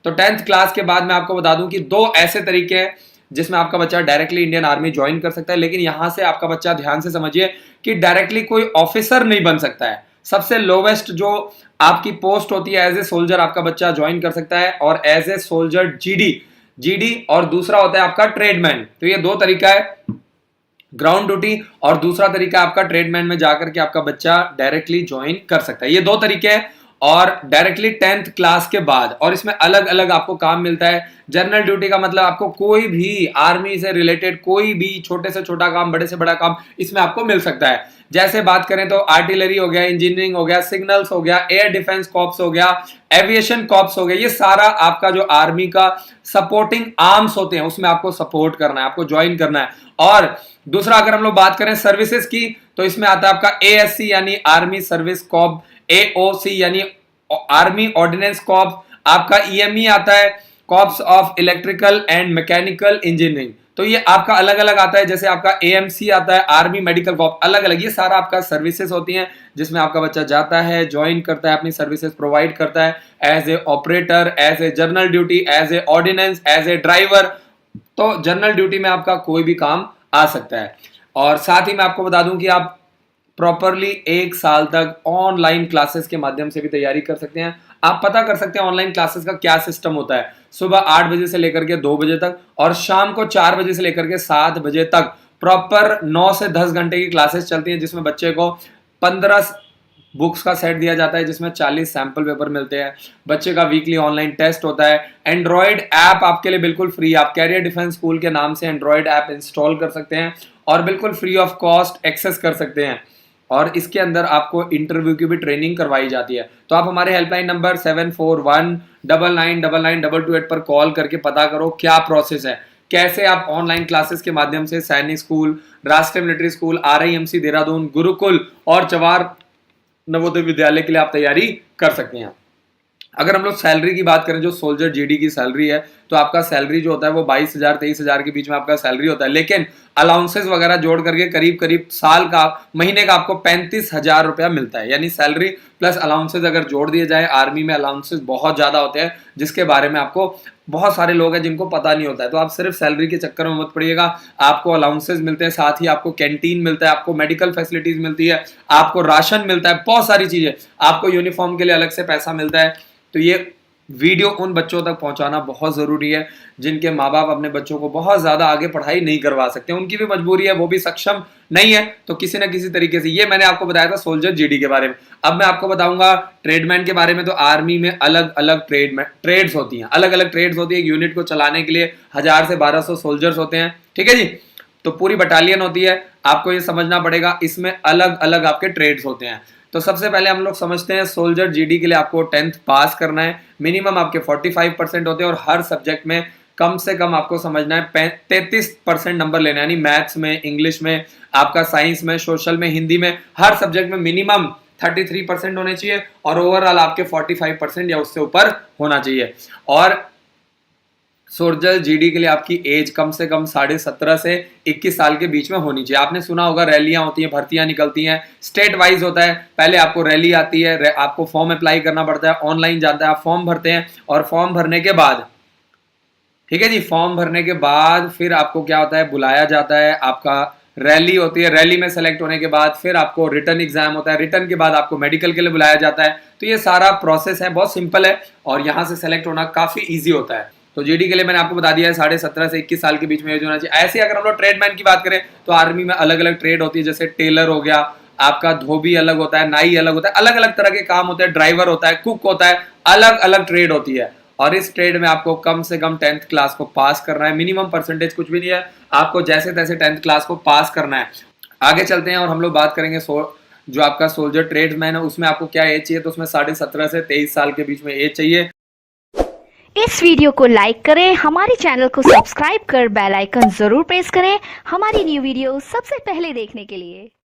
तो 10th class के बाद मैं आपको बता दूं कि दो ऐसे तरीके हैं जिसमें आपका बच्चा डायरेक्टली इंडियन आर्मी ज्वाइन कर सकता है। लेकिन यहां से आपका बच्चा ध्यान से समझिए कि डायरेक्टली कोई ऑफिसर नहीं बन सकता है। सबसे लोवेस्ट जो आपकी पोस्ट होती है एज ए सोल्जर आपका बच्चा ज्वाइन कर सकता है, और एज ए सोल्जर जीडी और दूसरा होता है आपका ट्रेडमैन। तो ये दो तरीका है, ग्राउंड ड्यूटी और दूसरा तरीका आपका ट्रेडमैन में जाकर के आपका बच्चा डायरेक्टली ज्वाइन कर सकता है। ये दो तरीके हैं और डायरेक्टली 10th क्लास के बाद, और इसमें अलग अलग आपको काम मिलता है। जनरल ड्यूटी का मतलब आपको कोई भी आर्मी से रिलेटेड कोई भी छोटे से छोटा काम, बड़े से बड़ा काम इसमें आपको मिल सकता है। जैसे बात करें तो आर्टिलरी हो गया, इंजीनियरिंग हो गया, सिग्नल्स हो गया, एयर डिफेंस कॉर्प्स हो गया, एविएशन कॉर्प्स हो गया, ये सारा आपका जो आर्मी का सपोर्टिंग आर्म्स होते हैं उसमें आपको सपोर्ट करना है, आपको ज्वाइन करना है। और दूसरा अगर हम लोग बात करें सर्विसेज की तो इसमें आता है आपका एएससी यानी आर्मी सर्विस कॉर्प, एओसी यानी आर्मी ऑर्डिनेंस कॉर्प, आपका ईएमई आता है corps of electrical and mechanical engineering. तो ये आपका अलग अलग आता है, जैसे आपका एएमसी आता है आर्मी मेडिकल कॉर्प, अलग अलग ये सारा आपका सर्विसेज होती हैं जिसमें आपका बच्चा जाता है, ज्वाइन करता है, अपनी सर्विसेज प्रोवाइड करता है as a operator, as a general duty, as a ordnance, as a driver. तो जनरल ड्यूटी में आपका कोई भी काम आ सकता है। और साथ ही मैं आपको बता दूं कि आप प्रॉपरली 1 साल तक ऑनलाइन क्लासेस के माध्यम से भी तैयारी कर सकते हैं। आप पता कर सकते हैं ऑनलाइन क्लासेस का क्या सिस्टम होता है। सुबह 8 बजे से लेकर के 2 बजे तक और शाम को 4 बजे से लेकर के 7 बजे तक प्रॉपर 9 से 10 घंटे की क्लासेस चलती हैं, जिसमें बच्चे को 15 बुक्स का सेट दिया जाता है, जिसमें 40 सैंपल पेपर मिलते हैं। बच्चे का वीकली ऑनलाइन टेस्ट होता है। एंड्रॉयड ऐप आपके लिए बिल्कुल फ्री, आप कैरियर डिफेंस स्कूल के नाम से एंड्रॉयड ऐप इंस्टॉल कर सकते हैं और बिल्कुल फ्री ऑफ कॉस्ट एक्सेस कर सकते हैं। और इसके अंदर आपको इंटरव्यू की भी ट्रेनिंग करवाई जाती है। तो आप हमारे हेल्पलाइन नंबर 7419999228 पर कॉल करके पता करो क्या प्रोसेस है, कैसे आप ऑनलाइन क्लासेस के माध्यम से सैनिक स्कूल, राष्ट्रीय military school, RIMC Dehradun, Gurukul और जवाहर नवोदय विद्यालय के लिए आप तैयारी कर सकते हैं। अगर हम लोग सैलरी की बात करें, जो सोल्जर जीडी की सैलरी है, तो आपका सैलरी जो होता है वो 22,000-23,000 के बीच में आपका सैलरी होता है। लेकिन अलाउंसेस वगैरह जोड़ करके करीब करीब साल का, महीने का आपको 35,000 रुपया मिलता है। यानी सैलरी प्लस अलाउंसेस अगर जोड़ दिए जाए, आर्मी में अलाउंसेस बहुत ज्यादा होते हैं जिसके बारे में आपको बहुत सारे लोग हैं जिनको पता नहीं होता है। तो आप सिर्फ सैलरी के चक्कर में मत पड़िएगा, आपको अलाउंसेस मिलते हैं, साथ ही आपको कैंटीन मिलता है, आपको मेडिकल फैसिलिटीज मिलती है, आपको राशन मिलता है, बहुत सारी चीजें, आपको यूनिफॉर्म के लिए अलग से पैसा मिलता है। तो ये वीडियो उन बच्चों तक पहुंचाना बहुत जरूरी है जिनके माँ बाप अपने बच्चों को बहुत ज्यादा आगे पढ़ाई नहीं करवा सकते, उनकी भी मजबूरी है, वो भी सक्षम नहीं है। तो किसी ना किसी तरीके से, ये मैंने आपको बताया था सोल्जर जीडी के बारे में। अब मैं आपको बताऊंगा ट्रेडमैन के बारे में। तो आर्मी में अलग अलग ट्रेड्स होती हैं, अलग अलग ट्रेड्स होती है। एक यूनिट को चलाने के लिए 1000 से 1200 सोल्जर्स होते हैं, ठीक है जी। तो पूरी बटालियन होती है, आपको ये समझना पड़ेगा, इसमें अलग अलग आपके ट्रेड्स होते हैं। तो सबसे पहले हम लोग समझते हैं सोल्जर जीडी के लिए आपको 10th पास करना है। मिनिमम आपके 45% होते हैं और हर सब्जेक्ट में कम से कम आपको समझना है 33% नंबर लेना है। यानी मैथ्स में, इंग्लिश में, आपका साइंस में, सोशल में, हिंदी में, हर सब्जेक्ट में मिनिमम 33% होने चाहिए और ओवरऑल आपके 45% या उससे ऊपर होना चाहिए। और सोल्जर जीडी के लिए आपकी एज कम से कम 17.5 से 21 साल के बीच में होनी चाहिए। आपने सुना होगा रैलियां होती हैं, भर्तियां निकलती हैं, स्टेट वाइज होता है। पहले आपको रैली आती है, आपको फॉर्म अप्लाई करना पड़ता है, ऑनलाइन जाता है, आप फॉर्म भरते हैं और फॉर्म भरने के बाद, ठीक है जी, फॉर्म भरने के बाद फिर आपको क्या होता है, बुलाया जाता है, आपका रैली होती है, रैली में सेलेक्ट होने के बाद फिर आपको रिटर्न एग्जाम होता है, रिटर्न के बाद आपको मेडिकल के लिए बुलाया जाता है। तो ये सारा प्रोसेस है, बहुत सिंपल है और यहाँ से सेलेक्ट होना काफी ईजी होता है। तो जीडी के लिए मैंने आपको बता दिया है 17.5 से 21 साल के बीच में एज होना चाहिए। ऐसे अगर हम लोग ट्रेडमैन की बात करें तो आर्मी में अलग अलग ट्रेड होती है, जैसे टेलर हो गया, आपका धोबी अलग होता है, नाई अलग होता है, अलग अलग तरह के काम होते हैं, ड्राइवर होता है, कुक होता है, अलग अलग ट्रेड होती है। और इस ट्रेड में आपको कम से कम 10th क्लास को पास करना है। मिनिमम परसेंटेज कुछ भी नहीं है, आपको जैसे तैसे 10th क्लास को पास करना है। आगे चलते हैं और हम लोग बात करेंगे जो आपका सोल्जर ट्रेड्समैन है उसमें आपको क्या एज चाहिए। तो उसमें 17.5 से 23 साल के बीच में एज चाहिए। इस वीडियो को लाइक करें, हमारे चैनल को सब्सक्राइब कर बेल आइकन जरूर प्रेस करें हमारी न्यू वीडियो सबसे पहले देखने के लिए।